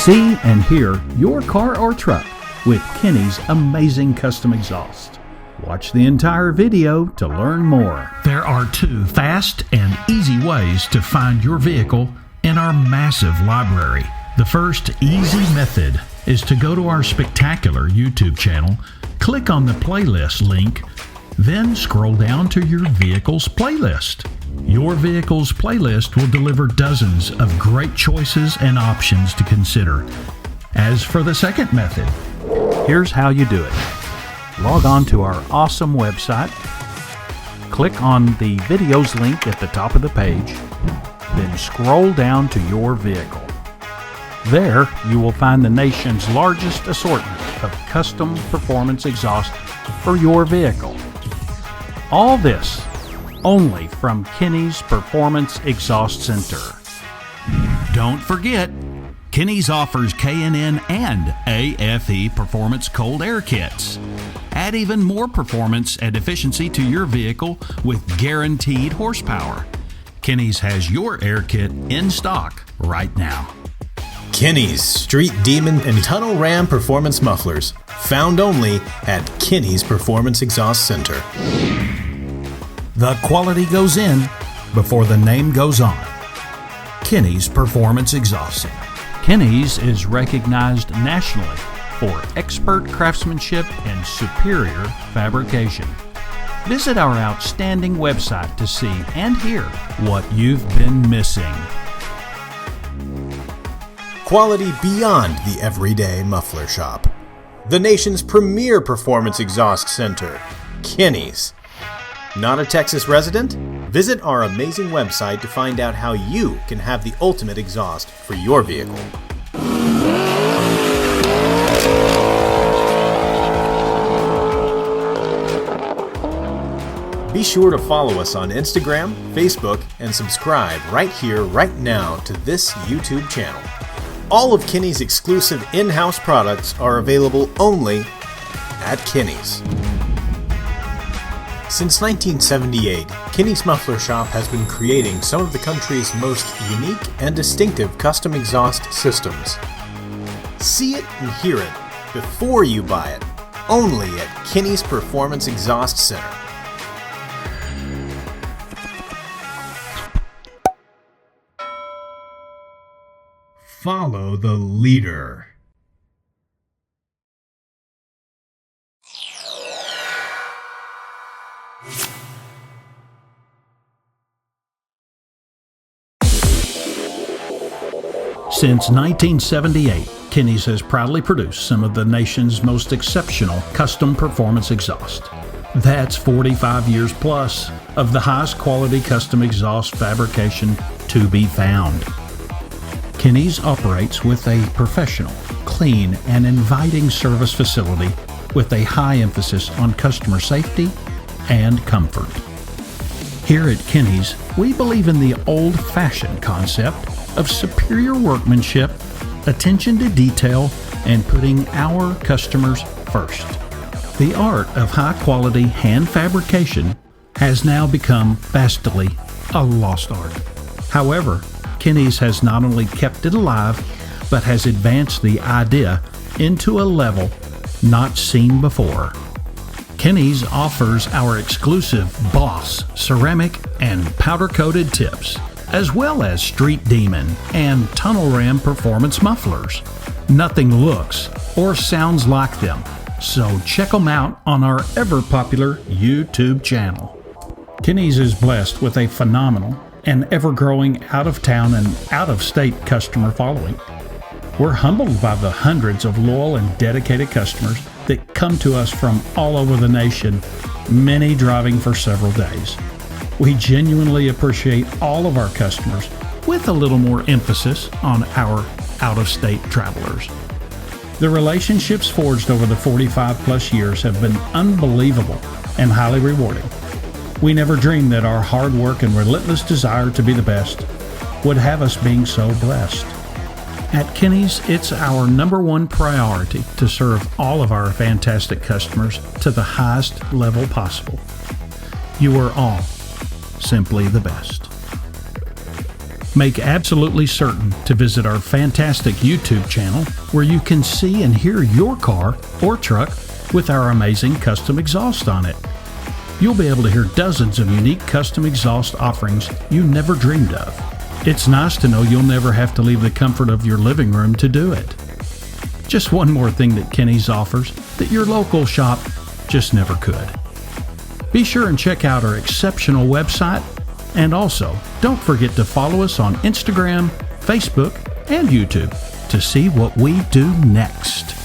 See and hear your car or truck with Kinney's amazing custom exhaust. Watch the entire video to learn more. There are 2 fast and easy ways to find your vehicle in our massive library. The first easy method is to go to our spectacular YouTube channel, click on the playlist link, then scroll down to your vehicle's playlist. Your vehicle's playlist will deliver dozens of great choices and options to consider. As for the second method, here's how you do it. Log on to our awesome website, click on the videos link at the top of the page, then scroll down to your vehicle. There, you will find the nation's largest assortment of custom performance exhaust for your vehicle. All this only from Kinney's Performance Exhaust Center. Don't forget, Kinney's offers K&N and AFE Performance Cold Air Kits. Add even more performance and efficiency to your vehicle with guaranteed horsepower. Kinney's has your air kit in stock right now. Kinney's Street Demon and Tunnel Ram Performance Mufflers, found only at Kinney's Performance Exhaust Center. The quality goes in before the name goes on. Kinney's Performance Exhaust Center. Kinney's is recognized nationally for expert craftsmanship and superior fabrication. Visit our outstanding website to see and hear what you've been missing. Quality beyond the everyday muffler shop. The nation's premier performance exhaust center, Kinney's. Not a Texas resident? Visit our amazing website to find out how you can have the ultimate exhaust for your vehicle. Be sure to follow us on Instagram, Facebook, and subscribe right here, right now to this YouTube channel. All of Kinney's exclusive in-house products are available only at Kinney's. Since 1978, Kinney's Muffler Shop has been creating some of the country's most unique and distinctive custom exhaust systems. See it and hear it before you buy it, only at Kinney's Performance Exhaust Center. Follow the leader. Since 1978, Kinney's has proudly produced some of the nation's most exceptional custom performance exhaust. That's 45 years plus of the highest quality custom exhaust fabrication to be found. Kinney's operates with a professional, clean, and inviting service facility with a high emphasis on customer safety and comfort. Here at Kinney's, we believe in the old-fashioned concept of superior workmanship, attention to detail, and putting our customers first. The art of high-quality hand fabrication has now become vastly a lost art. However, Kinney's has not only kept it alive, but has advanced the idea into a level not seen before. Kinney's offers our exclusive Boss ceramic and powder-coated tips, as well as Street Demon and Tunnel Ram performance mufflers. Nothing looks or sounds like them, so check them out on our ever-popular YouTube channel. Kinney's is blessed with a phenomenal and ever-growing out-of-town and out-of-state customer following. We're humbled by the hundreds of loyal and dedicated customers that come to us from all over the nation, many driving for several days. We genuinely appreciate all of our customers, with a little more emphasis on our out-of-state travelers. The relationships forged over the 45 plus years have been unbelievable and highly rewarding. We never dreamed that our hard work and relentless desire to be the best would have us being so blessed. At Kinney's, it's our #1 priority to serve all of our fantastic customers to the highest level possible. You are all simply the best. Make absolutely certain to visit our fantastic YouTube channel where you can see and hear your car or truck with our amazing custom exhaust on it. You'll be able to hear dozens of unique custom exhaust offerings you never dreamed of. It's nice to know you'll never have to leave the comfort of your living room to do it. Just one more thing that Kinney's offers that your local shop just never could. Be sure and check out our exceptional website, and also don't forget to follow us on Instagram, Facebook, and YouTube to see what we do next.